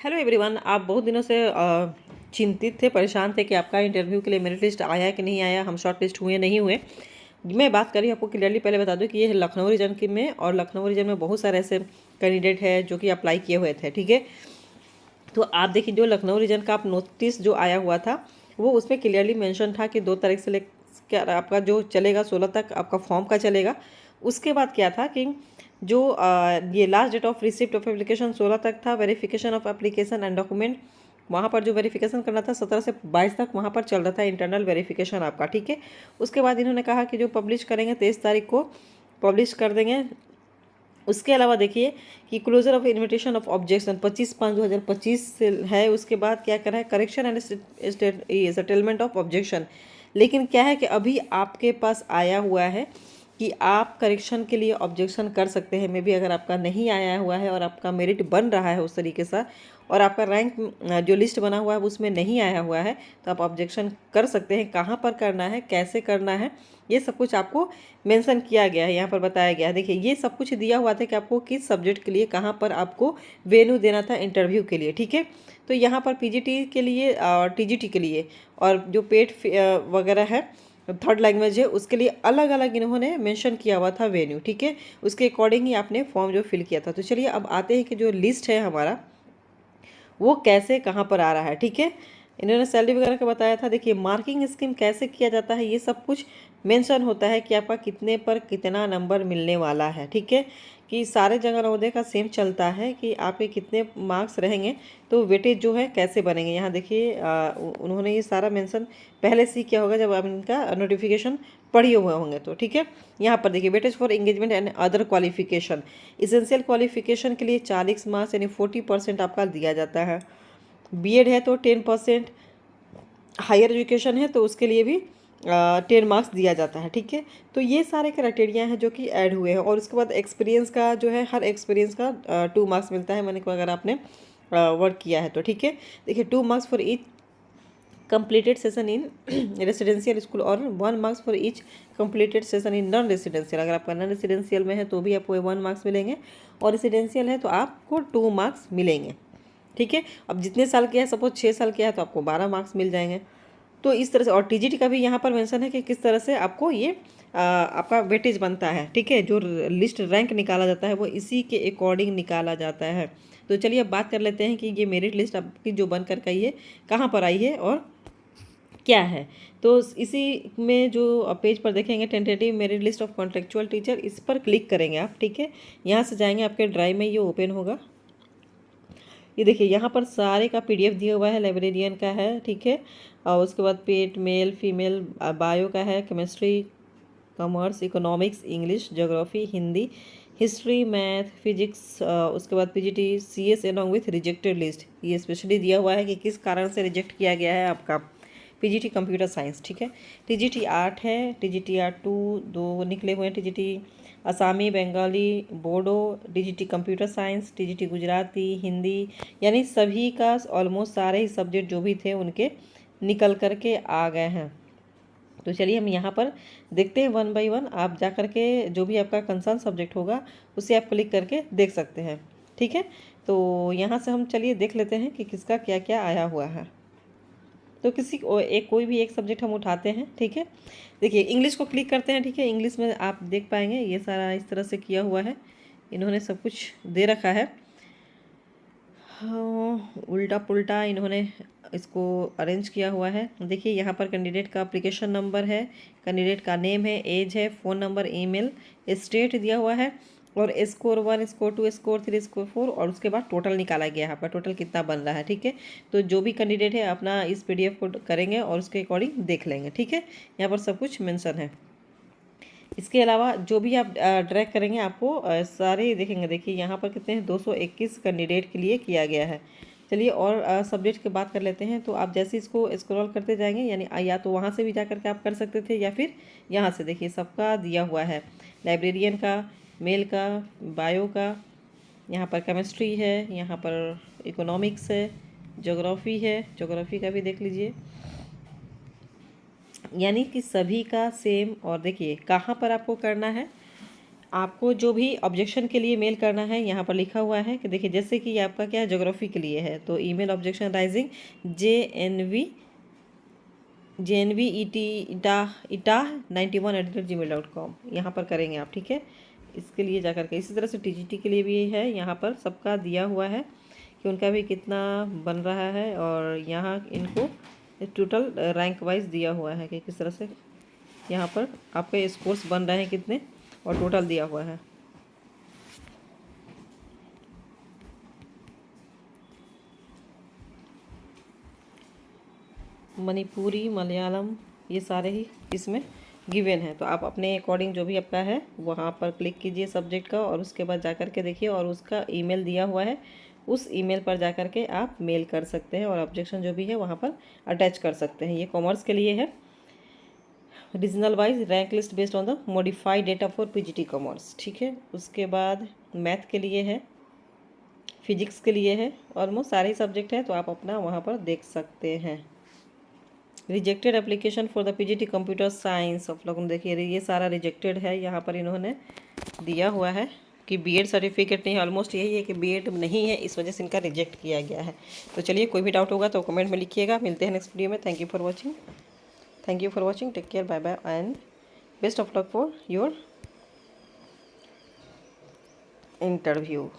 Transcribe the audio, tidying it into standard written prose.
Hello everyone. आप बहुत दिनों से चिंतित थे, परेशान थे कि आपका इंटरव्यू के लिए मेरिट लिस्ट आया कि नहीं आया, हम शॉर्ट लिस्ट हुए नहीं हुए। मैं बात करी आपको क्लियरली पहले बता दूं कि ये लखनऊ रीजन की में, और लखनऊ रीजन में बहुत सारे ऐसे कैंडिडेट हैं जो कि अप्लाई किए हुए थे। ठीक है, तो आप देखिए जो लखनऊ रीजन का आप नोटिस जो आया हुआ था वो उसमें क्लियरली मेंशन था कि 2 तारीख से लेकर आपका जो चलेगा 16 तक आपका फॉर्म का चलेगा। उसके बाद क्या था कि जो ये last date of receipt of application 16 तक था। Verification of application and document वहाँ पर जो वेरिफिकेशन करना था 17 से 22 तक वहाँ पर चल रहा था इंटरनल वेरिफिकेशन आपका। ठीक है, उसके बाद इन्होंने कहा कि जो पब्लिश करेंगे 23 तारीख को पब्लिश कर देंगे। उसके अलावा देखिए कि closure of invitation of objection 25/5/2025 से है। उसके बाद क्या करा है, correction and settlement of objection. लेकिन क्या है कि अभी आपके पास आया हुआ है कि आप करेक्शन के लिए ऑब्जेक्शन कर सकते हैं। मे भी अगर आपका नहीं आया हुआ है और आपका मेरिट बन रहा है उस तरीके से, और आपका रैंक जो लिस्ट बना हुआ है उसमें नहीं आया हुआ है, तो आप ऑब्जेक्शन कर सकते हैं। कहाँ पर करना है, कैसे करना है, ये सब कुछ आपको मेंशन किया गया है, यहाँ पर बताया गया है। देखिए ये सब कुछ दिया हुआ था कि आपको किस सब्जेक्ट के लिए कहाँ पर आपको वेन्यू देना था इंटरव्यू के लिए। ठीक है, तो यहाँ पर पीजीटी के लिए और टीजीटी के लिए, और जो पेट वगैरह है थर्ड लैंग्वेज है उसके लिए अलग अलग इन्होंने मेंशन किया हुआ था वेन्यू। ठीक है, उसके अकॉर्डिंग ही आपने फॉर्म जो फिल किया था। तो चलिए अब आते हैं कि जो लिस्ट है हमारा वो कैसे कहाँ पर आ रहा है। ठीक है, इन्होंने सैलरी वगैरह का बताया था। देखिए मार्किंग स्कीम कैसे किया जाता है, ये सब कुछ मेंशन होता है कि आपका कितने पर कितना नंबर मिलने वाला है। ठीक है, कि सारे जगह नवोदय का सेम चलता है कि आपके कितने मार्क्स रहेंगे तो वेटेज जो है कैसे बनेंगे। यहाँ देखिए उन्होंने ये सारा मेंशन पहले से ही किया होगा जब आप इनका नोटिफिकेशन पढ़े हुए होंगे तो। ठीक है, यहाँ पर देखिए weightage for engagement and other qualification, essential qualification के लिए 40 मार्क्स यानी 40% आपका दिया जाता है। बीएड है तो 10%, हायर एजुकेशन है तो उसके लिए भी 10 मार्क्स दिया जाता है। ठीक है, तो ये सारे क्राइटेरिया हैं जो कि ऐड हुए हैं। और उसके बाद एक्सपीरियंस का जो है, हर एक्सपीरियंस का 2 मार्क्स मिलता है, मैंने को अगर आपने वर्क किया है तो। ठीक है, देखिए 2 marks for each completed session in residential school और 1 marks for each completed session in non residential. अगर आपका नॉन रेसिडेंशियल में है तो भी आपको 1 मार्क्स मिलेंगे, और रेसिडेंशियल है तो आपको 2 मार्क्स मिलेंगे। ठीक है, अब जितने साल किया है, सपोज 6 साल किया है तो आपको 12 मार्क्स मिल जाएंगे। तो इस तरह से, और टीजीटी का भी यहाँ पर मेंशन है कि किस तरह से आपको ये आपका वेटेज बनता है। ठीक है, जो लिस्ट रैंक निकाला जाता है वो इसी के अकॉर्डिंग निकाला जाता है। तो चलिए अब बात कर लेते हैं कि ये मेरिट लिस्ट आपकी जो बन कर आई है कहाँ पर आई है और क्या है। तो इसी में जो पेज पर देखेंगे tentative merit list of contractual teacher, इस पर क्लिक करेंगे आप। ठीक है, यहाँ से जाएंगे आपके ड्राइव में, ये ओपन होगा। ये देखिए यहाँ पर सारे का पीडीएफ दिया हुआ है, लाइब्रेरियन का है। ठीक है, और उसके बाद पेट मेल फीमेल बायो का है, chemistry commerce economics English geography Hindi history math physics, उसके बाद PGT CS along with rejected list. ये स्पेशली दिया हुआ है कि किस कारण से रिजेक्ट किया गया है आपका पीजीटी कंप्यूटर साइंस। ठीक है, टीजीटी आर्ट है, टीजीटी आर्ट 2 2 निकले हुए हैं, टीजीटी असामी Bengali Bodo, TGT computer science, TGT Gujarati Hindi, यानी सभी का ऑलमोस्ट सारे ही सब्जेक्ट जो भी थे उनके निकल कर के आ गए हैं। तो चलिए हम यहाँ पर देखते हैं 1 बाय 1। आप जा कर के जो भी आपका कंसर्न सब्जेक्ट होगा उसे आप क्लिक करके देख सकते हैं। ठीक है, तो यहाँ से हम चलिए देख लेते हैं कि किसका क्या क्या आया हुआ है। तो किसी एक कोई भी एक सब्जेक्ट हम उठाते हैं। ठीक है, देखिए इंग्लिश को क्लिक करते हैं। ठीक है, इंग्लिश में आप देख पाएंगे ये सारा इस तरह से किया हुआ है, इन्होंने सब कुछ दे रखा है। हाँ, उल्टा पुल्टा इन्होंने इसको अरेंज किया हुआ है। देखिए यहाँ पर कैंडिडेट का एप्लीकेशन नंबर है, कैंडिडेट का नेम है, एज है, फ़ोन नंबर, ईमेल, स्टेट दिया हुआ है, और स्कोर 1 स्कोर 2 स्कोर 3 स्कोर 4, और उसके बाद टोटल निकाला गया है यहाँ पर टोटल कितना बन रहा है। ठीक है, तो जो भी कैंडिडेट है अपना इस पीडीएफ को करेंगे और उसके अकॉर्डिंग देख लेंगे। ठीक है, यहाँ पर सब कुछ मेंशन है। इसके अलावा जो भी आप ट्रैक करेंगे आपको सारे देखेंगे। देखिए यहाँ पर कितने हैं, 221 कैंडिडेट के लिए किया गया है। चलिए और सब्जेक्ट की बात कर लेते हैं। तो आप जैसे इसको स्क्रॉल करते जाएंगे, यानी या तो वहाँ से भी जा करके आप कर सकते थे, या फिर यहाँ से देखिए सबका दिया हुआ है, लाइब्रेरियन का, मेल का, बायो का, यहाँ पर केमिस्ट्री है, यहाँ पर इकोनॉमिक्स है, ज्योग्राफी है, ज्योग्राफी का भी देख लीजिए, यानी कि सभी का सेम। और देखिए कहाँ पर आपको करना है, आपको जो भी ऑब्जेक्शन के लिए मेल करना है यहाँ पर लिखा हुआ है कि देखिए, जैसे कि आपका क्या है, ज्योग्राफी के लिए है तो ईमेल ऑब्जेक्शन राइजिंग JNV इटा 91@gmail.com यहाँ पर करेंगे आप, ठीक है। इसके लिए जा करके इसी तरह से TGT के लिए भी है, यहाँ पर सबका दिया हुआ है कि उनका भी कितना बन रहा है, और यहाँ इनको टोटल रैंक वाइज दिया हुआ है कि किस तरह से यहाँ पर आपके स्कोर्स बन रहे हैं कितने, और टोटल दिया हुआ है। मणिपुरी, मलयालम, ये सारे ही इसमें गिवन है, तो आप अपने अकॉर्डिंग जो भी आपका है वहाँ पर क्लिक कीजिए सब्जेक्ट का, और उसके बाद जा कर के देखिए, और उसका ईमेल दिया हुआ है, उस ईमेल पर जा कर के आप मेल कर सकते हैं और ऑब्जेक्शन जो भी है वहाँ पर अटैच कर सकते हैं। ये कॉमर्स के लिए है, regional wise rank list based on the modified data for PGT commerce, ठीक है। उसके बाद मैथ के लिए है, फिजिक्स के लिए है, ऑलमोस्ट सारे ही सब्जेक्ट हैं, तो आप अपना वहाँ पर देख सकते हैं। Rejected application for the PGT computer science of लोगों, देखिए ये सारा रिजेक्टेड है, यहाँ पर इन्होंने दिया हुआ है कि BEd सर्टिफिकेट नहीं है, ऑलमोस्ट यही है कि BEd नहीं है, इस वजह से इनका रिजेक्ट किया गया है। तो चलिए, कोई भी डाउट होगा तो कमेंट में लिखिएगा। मिलते हैं नेक्स्ट वीडियो में। Thank you for watching, take care, bye bye and best of luck for your interview.